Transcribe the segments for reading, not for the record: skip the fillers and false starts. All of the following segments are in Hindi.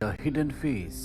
The hidden face.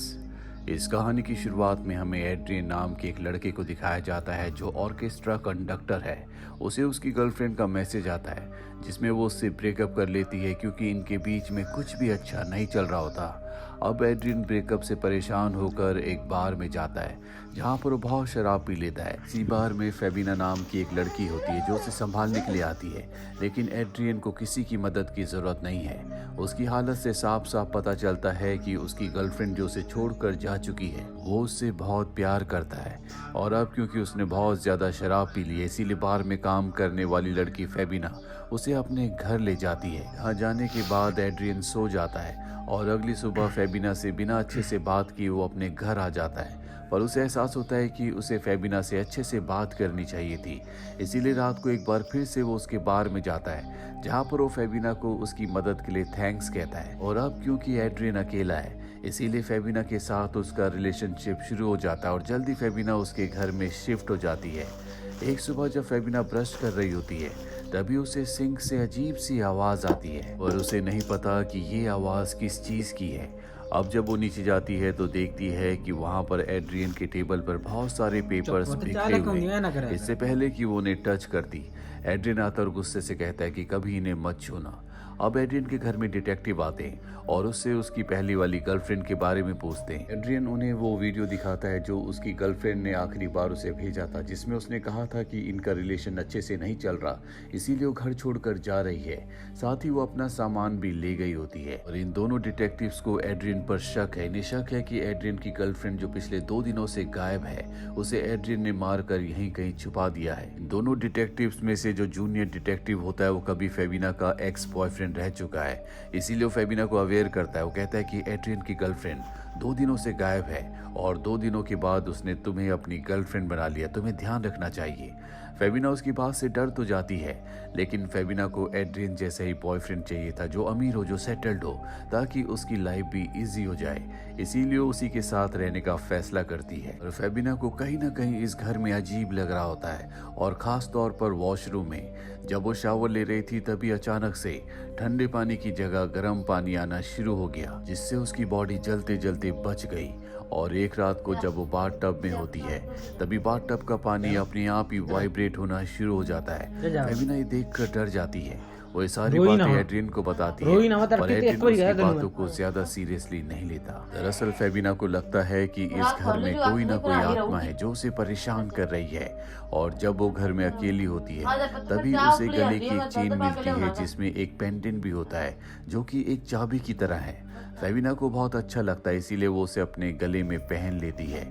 इस कहानी की शुरुआत में हमें एड्रियन नाम के एक लड़के को दिखाया जाता है जो ऑर्केस्ट्रा कंडक्टर है। उसे उसकी गर्लफ्रेंड का मैसेज आता है जिसमें वो उससे ब्रेकअप कर लेती है क्योंकि इनके बीच में कुछ भी अच्छा नहीं चल रहा होता। अब एड्रियन ब्रेकअप से परेशान होकर एक बार में जाता है जहाँ पर वो बहुत शराब पी लेता है। इसी बार में फेबिना नाम की एक लड़की होती है जो उसे संभालने के लिए आती है, लेकिन एड्रियन को किसी की मदद की जरूरत नहीं है। उसकी हालत से साफ साफ पता चलता है कि उसकी गर्लफ्रेंड जो उसे छोड़कर जा चुकी है वो उससे बहुत प्यार करता है। और अब क्योंकि उसने बहुत ज्यादा शराब पी ली है इसीलिए बार में काम करने वाली लड़की फेबिना उसे अपने घर ले जाती है। यहाँ जाने के बाद एड्रियन सो जाता है और अगली सुबह फेबिना से बिना अच्छे से बात किए वो अपने घर आ जाता है। पर उसे एहसास होता है कि उसे फेबिना से अच्छे से बात करनी चाहिए थी, इसीलिए रात को एक बार फिर से वो उसके बार में जाता है जहाँ पर वो फेबिना को उसकी मदद के लिए थैंक्स कहता है। और अब क्योंकि एड्रियन अकेला है इसीलिए फेबिना के साथ उसका रिलेशनशिप शुरू हो जाता है और जल्दी फेबिना उसके घर में शिफ्ट हो जाती है। एक सुबह जब फेबिना ब्रश कर रही होती है तभी उसे सिंक से अजीब सी आवाज आती है और उसे नहीं पता कि ये आवाज किस चीज की है। अब जब वो नीचे जाती है तो देखती है कि वहाँ पर एड्रियन के टेबल पर बहुत सारे पेपर्स बिखरे हुए हैं। इससे पहले कि वो उन्हें टच करती, एड्रियन आता और गुस्से से कहता है कि कभी इन्हें मत छूना। अब एड्रियन के घर में डिटेक्टिव आते हैं और उससे उसकी पहली वाली गर्लफ्रेंड के बारे में पूछते हैं। एड्रियन उन्हें वो वीडियो दिखाता है जो उसकी गर्लफ्रेंड ने आखिरी बार उसे भेजा था, जिसमें उसने कहा था कि इनका रिलेशन अच्छे से नहीं चल रहा इसीलिए वो घर छोड़कर जा रही है। साथ ही वो अपना सामान भी ले गई होती है। और इन दोनों डिटेक्टिव्स को एड्रियन पर शक है। इन्हें शक है कि एड्रियन की गर्लफ्रेंड जो पिछले 2 दिनों से गायब है उसे एड्रियन ने मारकर यहीं कहीं छुपा दिया है। इन दोनों डिटेक्टिव्स में से जो जूनियर डिटेक्टिव होता है वो कभी फेबिना का एक्स बॉयफ्रेंड रह चुका है, इसीलिए वो फेबिना को अवेयर करता है। वो कहता है कि एड्रियन की गर्लफ्रेंड 2 दिनों से गायब है और 2 दिनों के बाद उसने तुम्हें अपनी गर्लफ्रेंड बना लिया, तुम्हें ध्यान रखना चाहिए। फेबिना उसकी बात से डर तो जाती है, लेकिन फेबिना को एड्रियन जैसा ही बॉयफ्रेंड चाहिए था जो अमीर हो, जो सेटल्ड हो, ताकि उसकी लाइफ भी इजी हो जाए। इसीलिए उसी के साथ रहने का फैसला करती है। और फेबिना को कहीं ना कहीं इस घर में अजीब लग रहा होता है और खास तौर पर वॉशरूम में। जब वो शावर ले रही थी तभी अचानक से ठंडे पानी की जगह गर्म पानी आना शुरू हो गया, जिससे उसकी बॉडी जलते जलते बच गई। और एक रात को जब वो बाथ टब में होती है तभी बाथ टब का पानी अपने आप ही वाइब्रेट होना शुरू हो जाता है। फेबिना ये देखकर डर जाती है। वो ये सारी बातें एड्रियन को बताती है और एड्रियन उसकी बातों को ज्यादा सीरियसली नहीं लेता। दरअसल फेबिना को लगता है कि इस घर में कोई ना कोई आत्मा है जो उसे परेशान कर रही है। और जब वो घर में अकेली होती है तभी उसे गले की एक चेन मिलती है जिसमें एक पेंडेंट भी होता है जो कि एक चाबी की तरह है। फेबिना को बहुत अच्छा लगता है इसीलिए वो उसे अपने गले में पहन लेती है।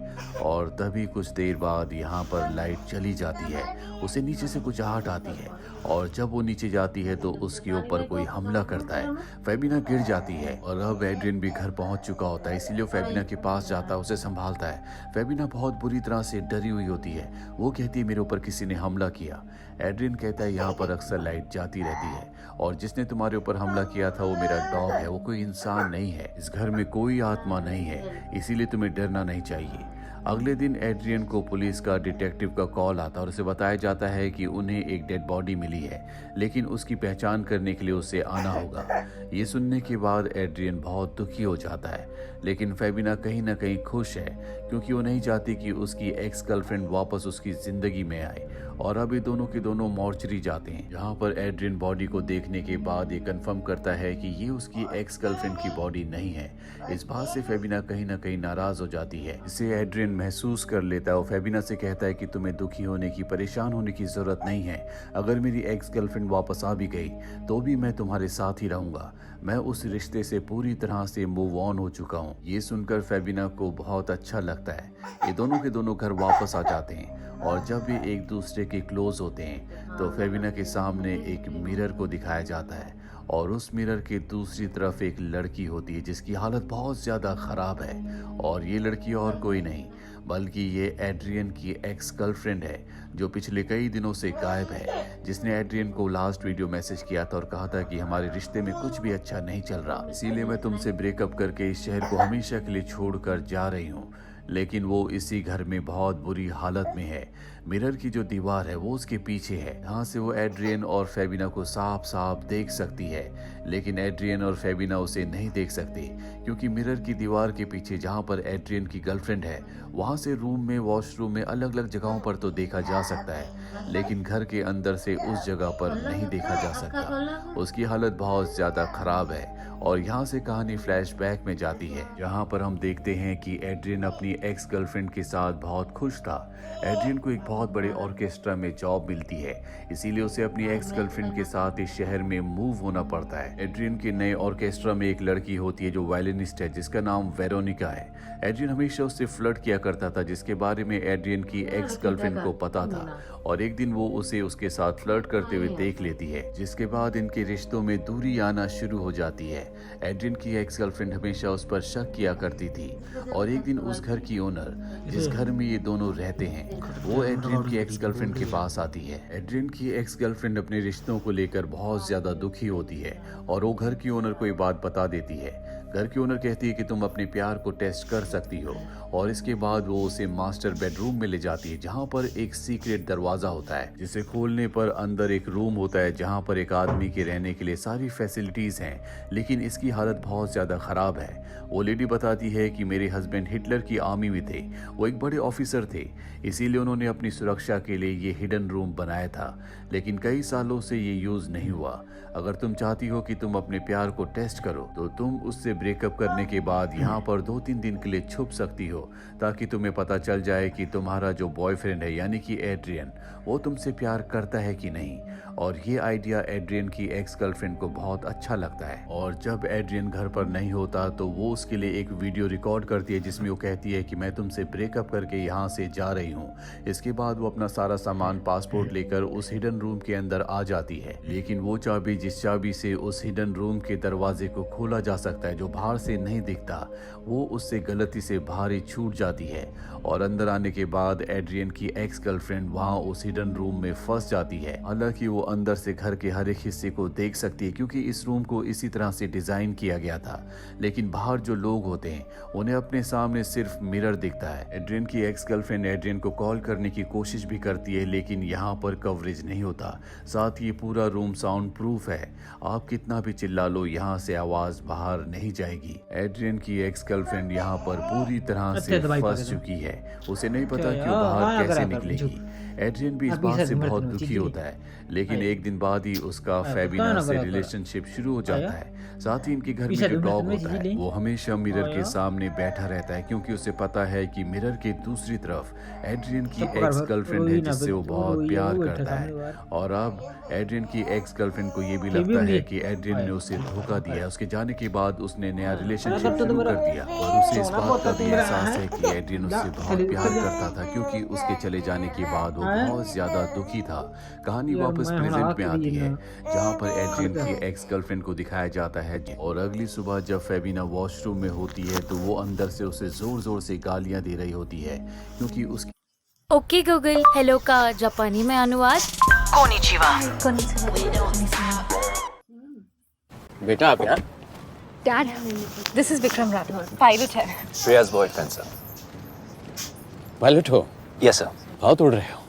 और तभी कुछ देर बाद यहाँ पर लाइट चली जाती है। उसे नीचे से कुछ आहट आती है और जब वो नीचे जाती है तो उसके ऊपर कोई हमला करता है। फेबिना गिर जाती है और अब एड्रियन भी घर पहुंच चुका होता है, इसीलिए वो फेबिना के पास जाता है, उसे संभालता है। फेबिना बहुत बुरी तरह से डरी हुई होती है। वो कहती है मेरे ऊपर किसी ने हमला किया। एड्रियन कहता है यहाँ पर अक्सर लाइट जाती रहती है और जिसने तुम्हारे ऊपर हमला किया था वो मेरा डॉग है, वो कोई इंसान नहीं है। इस घर में कोई आत्मा नहीं है, इसीलिए तुम्हें डरना नहीं चाहिए। अगले दिन एड्रियन को पुलिस का डिटेक्टिव का कॉल आता है और उसे बताया जाता है कि उन्हें एक डेड बॉडी मिली है, लेकिन उसकी पहचान करने के लिए उसे आना होगा। ये सुनने के बाद एड्रियन बहुत दुखी हो जाता है, लेकिन फेबिना कहीं ना कहीं खुश है क्योंकि वो नहीं चाहती कि उसकी एक्स गर्लफ्रेंड वापस उसकी जिंदगी में आए। और अब ये दोनों के दोनों मॉर्चरी जाते हैं जहाँ पर एड्रियन बॉडी को देखने के बाद ये कंफर्म करता है कि ये उसकी एक्स गर्लफ्रेंड की बॉडी नहीं है। इस बात से फेबिना कहीं ना कहीं नाराज हो जाती है। इसे एड्रियन महसूस कर लेता है और फेबिना से कहता है कि तुम्हें दुखी होने की, परेशान होने की जरूरत नहीं है। अगर मेरी एक्स गर्लफ्रेंड वापस आ भी गई तो भी मैं तुम्हारे साथ ही रहूंगा। मैं उस रिश्ते से पूरी तरह से मूव ऑन हो चुका हूँ। ये सुनकर फेबिना को बहुत अच्छा लगता है। ये दोनों के दोनों घर वापस आ जाते हैं और जब ये एक दूसरे के क्लोज होते हैं तो फेबिना के सामने एक मिरर को दिखाया जाता है और उस मिरर के दूसरी तरफ एक लड़की होती है जिसकी हालत बहुत ज्यादा खराब है। और ये लड़की और कोई नहीं बल्कि ये एड्रियन की एक्स गर्लफ्रेंड है जो पिछले कई दिनों से गायब है, जिसने एड्रियन को लास्ट वीडियो मैसेज किया था और कहा था कि हमारे रिश्ते में कुछ भी अच्छा नहीं चल रहा, इसीलिए मैं तुमसे ब्रेकअप करके इस शहर को हमेशा के लिए छोड़कर जा रही हूँ। लेकिन वो इसी घर में बहुत बुरी हालत में है। मिरर की जो दीवार है वो उसके पीछे है, यहाँ से वो एड्रियन और फेबिना को साफ साफ देख सकती है। लेकिन एड्रियन और फेबिना उसे नहीं देख सकते, क्योंकि मिरर की दीवार के पीछे जहाँ पर एड्रियन की गर्लफ्रेंड है, वहाँ से रूम में, वॉशरूम में, अलग अलग जगहों पर तो देखा जा सकता है, लेकिन घर के अंदर से उस जगह पर नहीं देखा जा सकता। उसकी हालत बहुत ज्यादा खराब है। और यहाँ से कहानी फ्लैशबैक में जाती है, जहाँ पर हम देखते हैं कि एड्रियन अपनी एक्स गर्लफ्रेंड के साथ बहुत खुश था। एड्रियन को एक बहुत बड़े ऑर्केस्ट्रा में जॉब मिलती है, इसीलिए उसे अपनी एक्स गर्लफ्रेंड के साथ इस शहर में मूव होना पड़ता है। एड्रियन के नए ऑर्केस्ट्रा में एक लड़की होती है जो वायलिनिस्ट है, जिसका नाम वेरोनिका है। एड्रियन हमेशा उससे फ्लर्ट किया करता था, जिसके बारे में एड्रियन की एक्स गर्लफ्रेंड को पता था। और एक दिन वो उसे उसके साथ फ्लर्ट करते हुए देख लेती है, जिसके बाद इनके रिश्तों में दूरी आना शुरू हो जाती है। एड्रियन की एक्स गर्लफ्रेंड हमेशा उस पर शक किया करती थी, और एक दिन उस घर की ओनर, जिस घर में ये दोनों रहते हैं, वो एड्रियन की एक्स गर्लफ्रेंड के पास आती है। एड्रियन की एक्स गर्लफ्रेंड अपने रिश्तों को लेकर बहुत ज्यादा दुखी होती है, और वो घर की ओनर को ये बात बता देती है। घर की ओनर कहती है कि तुम अपने प्यार को टेस्ट कर सकती हो, और इसके बाद वो उसे मास्टर बेडरूम में ले जाती है, जहाँ पर एक सीक्रेट दरवाजा होता है, जिसे खोलने पर अंदर एक रूम होता है, जहाँ पर एक आदमी के रहने के लिए सारी फैसिलिटीज हैं, लेकिन इसकी हालत बहुत ज्यादा खराब है। वो लेडी बताती है कि मेरे हस्बैंड हिटलर की आर्मी में थे, वो एक बड़े ऑफिसर थे, इसीलिए उन्होंने अपनी सुरक्षा के लिए ये हिडन रूम बनाया था, लेकिन कई सालों से ये यूज नहीं हुआ। अगर तुम चाहती हो कि तुम अपने प्यार को टेस्ट करो, तो तुम उससे ब्रेकअप करने के बाद यहाँ पर 2-3 दिन के लिए छुप सकती हो, ताकि तुम्हें पता चल जाए कि तुम्हारा जो बॉयफ्रेंड है, यानी कि एड्रियन, वो तुमसे प्यार करता है कि नहीं। और ये आइडिया एड्रियन की एक्स गर्लफ्रेंड को बहुत अच्छा लगता है। और जब एड्रियन घर पर नहीं होता, तो वो उसके लिए एक वीडियो रिकॉर्ड करती है, जिसमें वो कहती है कि मैं तुमसे ब्रेकअप करके यहाँ से जा रही हूँ। इसके बाद वो अपना सारा सामान, पासपोर्ट लेकर उस हिडन रूम के अंदर आ जाती है, लेकिन वो चाबी, जिस चाबी से उस हिडन रूम के दरवाजे को खोला जा सकता है, जो बाहर से नहीं दिखता, वो उससे गलती से बाहर ही छूट जाती है। और अंदर आने के बाद एड्रियन की एक्स गर्लफ्रेंड वहाँ उस हिडन रूम में फंस जाती है। हालांकि वो अंदर से घर के हर एक हिस्से को देख सकती है, क्योंकि इस रूम को इसी तरह से डिजाइन किया गया था, लेकिन बाहर जो लोग होते हैं उन्हें अपने सामने सिर्फ मिरर दिखता है। एड्रियन की एक्स गर्लफ्रेंड एड्रियन को कॉल करने की कोशिश भी करती है, लेकिन यहाँ पर कवरेज नहीं होता। साथ ही पूरा रूम साउंड प्रूफ है, आप कितना भी चिल्ला लो, यहाँ से आवाज बाहर नहीं जाएगी। एड्रियन की एक्स गर्लफ्रेंड यहाँ पर पूरी तरह से फंस चुकी है, उसे नहीं पता कि वो बाहर कैसे निकलेगी। एड्रियन भी इस बात से बहुत दुखी होता है, लेकिन एक दिन बाद ही उसका फेबिना से रिलेशनशिप शुरू हो जाता है। साथ ही इनके घर में जो डॉग होता है, वो हमेशा मिरर के सामने बैठा रहता है, क्योंकि उसे पता है कि मिरर के दूसरी तरफ एड्रियन की एक्स गर्लफ्रेंड है, जिससे वो बहुत प्यार करता है। और अब एड्रियन की एक्स गर्लफ्रेंड को ये भी लगता है कि एड्रियन ने उसे धोखा दिया है। उसके जाने के बाद उसने नया रिलेशनशिप शुरू कर दिया, और उसे इस बात का भी एहसास है कि एड्रियन उससे बहुत प्यार करता था, क्योंकि उसके चले जाने के बाद वो बहुत ज्यादा दुखी था। कहानी वापस प्रेजेंट में आती है, जहाँ पर एड्रियन की एक्स गर्लफ्रेंड को दिखाया जाता है। और अगली सुबह जब फेबिना वॉशरूम में होती है, तो वो अंदर से उसे जोर जोर से गालियां दे रही होती है, क्योंकि उसकी ओके गूगल, हेलो का जापानी में अनुवाद। बेटा आप यहाँ? Dad, this is Vikram Rathore, pilot है। Priya's boyfriend sir. पायलट हो? Yes sir. बहुत उड़ रहे हो।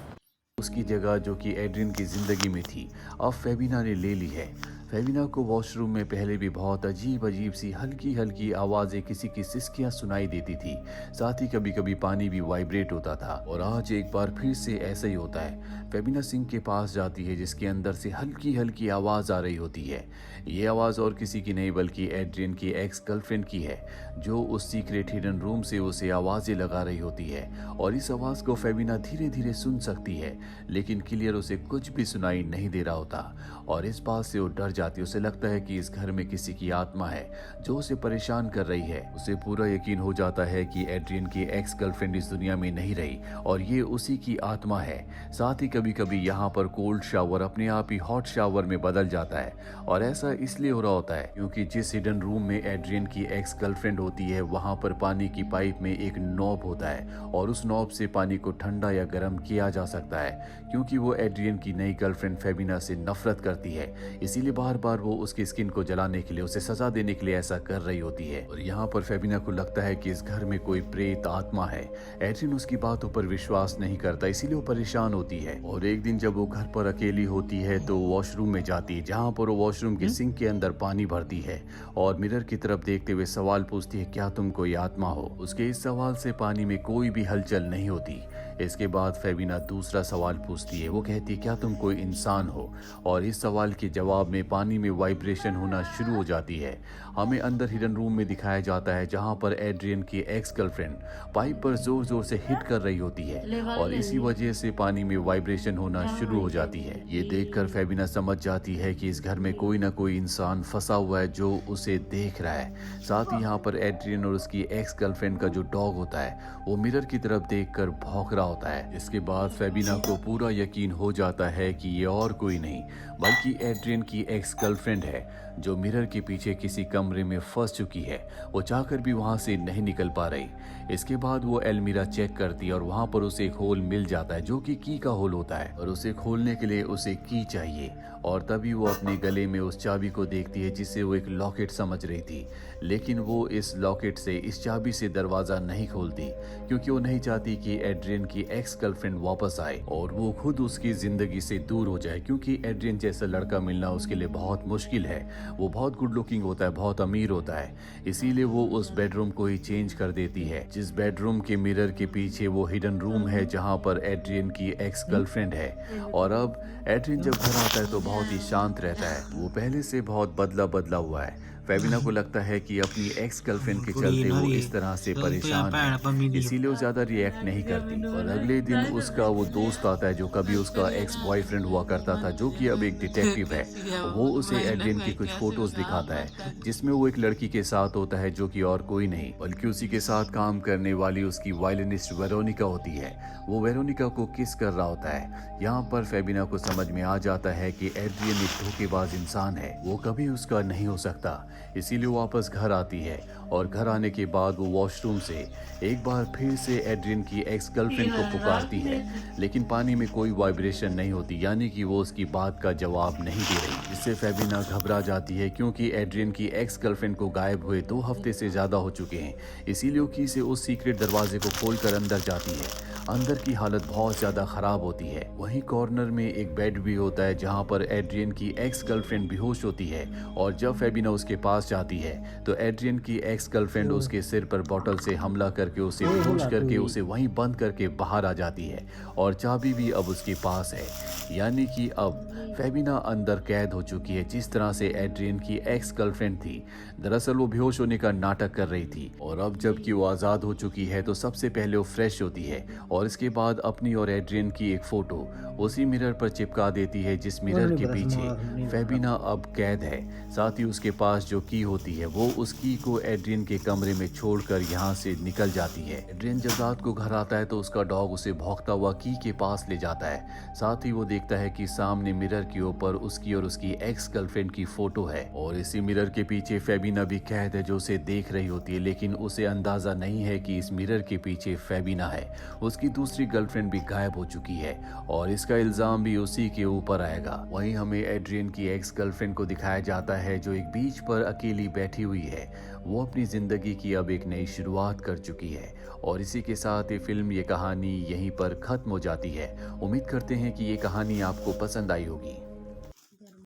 उसकी जगह जो कि एड्रियन की जिंदगी में थी, अब फेबिना ने ले ली है। फेबिना को वॉशरूम में पहले भी बहुत अजीब अजीब सी हल्की हल्की आवाज़ें, किसी की सिसकियां सुनाई देती थी। साथ ही कभी कभी पानी भी वाइब्रेट होता था, और आज एक बार फिर से ऐसा ही होता है। फेबिना सिंह के पास जाती है, जिसके अंदर से हल्की हल्की आवाज़ आ रही होती है। ये आवाज़ और किसी की नहीं, बल्कि एड्रियन की एक्स गर्लफ्रेंड की है, जो उस सीक्रेट हिडन रूम से उसे आवाज़ें लगा रही होती है। और इस आवाज़ को फेबिना धीरे धीरे सुन सकती है, लेकिन क्लियर उसे कुछ भी सुनाई नहीं दे रहा होता। और इस बात से वो डर जाती है। उसे लगता है कि इस घर में किसी की आत्मा है जो उसे परेशान कर रही है। उसे पूरा यकीन हो जाता है कि एड्रियन की एक्स गर्लफ्रेंड इस दुनिया में नहीं रही, और ये उसी की आत्मा है। साथ ही कभी कभी यहाँ पर कोल्ड शावर अपने आप ही हॉट शावर में बदल जाता है, और ऐसा इसलिए हो रहा होता है क्योंकि जिस हिडन रूम में एड्रियन की एक्स गर्लफ्रेंड होती है, वहाँ पर पानी की पाइप में एक नॉब होता है, और उस नॉब से पानी को ठंडा या गर्म किया जा सकता है, क्योंकि वो एड्रियन की नई गर्लफ्रेंड फेबिना से नफरत करती है। इसीलिए बार बार वो उसकी स्किन को जलाने के लिए, उसे सजा देने के लिए ऐसा कर रही होती है। और यहाँ पर फेबिना को लगता है कि इस घर में कोई प्रेत आत्मा है। एड्रियन उसकी बातों पर विश्वास नहीं करता, इसीलिए वो परेशान होती है। और एक दिन जब वो घर पर अकेली होती है तो वॉशरूम में जाती है, जहाँ पर वो वॉशरूम के सिंक के अंदर पानी भरती है और मिरर की तरफ देखते हुए सवाल पूछती है, क्या तुम कोई आत्मा हो? उसके इस सवाल से पानी में कोई भी हलचल नहीं होती। इसके बाद फेबिना दूसरा सवाल पूछती है, वो कहती है, क्या तुम कोई इंसान हो? और इस सवाल के जवाब में पानी में वाइब्रेशन होना शुरू हो जाती है। हमें अंदर हिडन रूम में दिखाया जाता है, जहाँ पर एड्रियन की एक्स गर्लफ्रेंड पाइप पर जोर जोर से हिट कर रही होती है और इसी वजह से पानी में वाइब्रेशन होना शुरू हो जाती है। ये देखकर फेबिना समझ जाती है कि इस घर में कोई ना कोई इंसान फंसा हुआ है जो उसे देख रहा है। साथ ही यहाँ पर एड्रियन और उसकी एक्स गर्लफ्रेंड का जो डॉग होता है वो मिरर की तरफ देखकर भौंक रहा होता है। इसके बाद फेबिना को पूरा यकीन हो जाता है कि ये और कोई नहीं बल्कि एड्रियन की एक्स गर्लफ्रेंड है, जो मिरर के पीछे किसी कमरे में फंस चुकी है। वो चाहकर भी वहां से नहीं निकल पा रही। इसके बाद वो एलमीरा चेक करती है और वहां पर उसे एक होल मिल जाता है जो कि की का होल होता है और उसे खोलने के लिए उसे की चाहिए। और तभी वो अपने गले में उस चाबी को देखती है जिसे वो एक लॉकेट समझ रही थी, लेकिन वो इस लॉकेट से, इस चाबी से दरवाजा नहीं खोलती क्योंकि वो नहीं चाहती कि एड्रियन की एक्स गर्लफ्रेंड वापस आए और वो खुद उसकी जिंदगी से दूर हो जाए, क्योंकि एड्रियन जैसा लड़का मिलना उसके लिए बहुत मुश्किल है। वो बहुत गुड लुकिंग होता है, बहुत अमीर होता है, इसीलिए वो उस बेडरूम को ही चेंज कर देती है। जिस बेडरूम के मिरर के पीछे वो हिडन रूम है जहाँ पर एड्रियन की एक्स गर्लफ्रेंड है। और अब एड्रियन जब घर आता है तो बहुत ही शांत रहता है। वो पहले से बहुत बदला हुआ है। फेबिना को लगता है कि अपनी एक्स गर्लफ्रेंड के चलते वो इस तरह से परेशान है, इसीलिए वो ज्यादा रिएक्ट नहीं करती। और अगले दिन उसका वो दोस्त आता है जो कभी उसका एक्स बॉयफ्रेंड हुआ करता था, जो कि अब एक डिटेक्टिव है। वो उसे एड्रियन की कुछ फोटोज दिखाता है जिसमें वो एक लड़की के साथ होता है जो कि और कोई नहीं बल्कि उसी के साथ काम करने वाली उसकी वायलिनिस्ट वेरोनिका होती है। वो वेरोनिका को किस कर रहा होता है। यहाँ पर फेबिना को समझ में आ जाता है कि एड्रियन एक धोखेबाज इंसान है, वो कभी उसका नहीं हो सकता। इसीलिए वो वापस घर आती है और घर आने के बाद वो वॉशरूम से एक बार फिर से एड्रियन की एक्स गर्लफ्रेंड को पुकारती है, लेकिन पानी में कोई वाइब्रेशन नहीं होती, यानी कि वो उसकी बात का जवाब नहीं दे रही। जिससे फेबिना घबरा जाती है क्योंकि एड्रियन की एक्स गर्लफ्रेंड को गायब हुए 2 हफ्ते से ज्यादा हो चुके हैं। इसीलिए वो की से उस सीक्रेट दरवाजे को खोलकर अंदर जाती है। अंदर की हालत बहुत ज्यादा खराब होती है। वहीं कॉर्नर में एक बेड भी होता है जहां पर एड्रियन की एक्स गर्लफ्रेंड बेहोश होती है और जब फेबिना उसके पास जाती है तो एड्रियन की एक्स गर्लफ्रेंड उसके सिर पर बोतल से हमला करके उसे बेहोश करके उसे वहीं बंद करके बाहर आ जाती है और चाबी भी अब उसके पास है, यानी कि अब फेबिना अंदर कैद हो चुकी है जिस तरह से एड्रियन की एक्स गर्लफ्रेंड थी। दरअसल वो बेहोश होने का नाटक कर रही थी और अब जबकि वो आजाद हो चुकी है तो सबसे पहले वो फ्रेश होती है और इसके बाद अपनी और एड्रियन की एक फोटो उसी मिरर पर चिपका देती है जिस मिरर के पीछे फेबिना अब कैद है। साथ ही उसके पास जो की होती है वो उस की को एड्रियन के कमरे में छोड़कर यहाँ से निकल जाती है। एड्रियन जब रात को घर आता है तो उसका डॉग उसे भौंकता हुआ की के पास ले जाता है। साथ ही वो देखता है कि सामने मिरर के ऊपर उसकी और उसकी एक्स गर्लफ्रेंड की फोटो है और इसी मिरर के पीछे फेबिना भी कैद है जो उसे देख रही होती है, लेकिन उसे अंदाजा नहीं है कि इस मिरर के पीछे फेबिना है। उसकी दूसरी गर्लफ्रेंड भी गायब हो चुकी है और इसका इल्जाम भी उसी के ऊपर आएगा। वहीं हमें एड्रियन की एक्स गर्लफ्रेंड को दिखाया जाता है जो एक बीच पर अकेली बैठी हुई है। वो अपनी जिंदगी की अब एक नई शुरुआत कर चुकी है और इसी के साथ ये फिल्म, ये कहानी यहीं पर खत्म हो जाती है। उम्मीद करते हैं कि ये कहानी आपको पसंद आई होगी।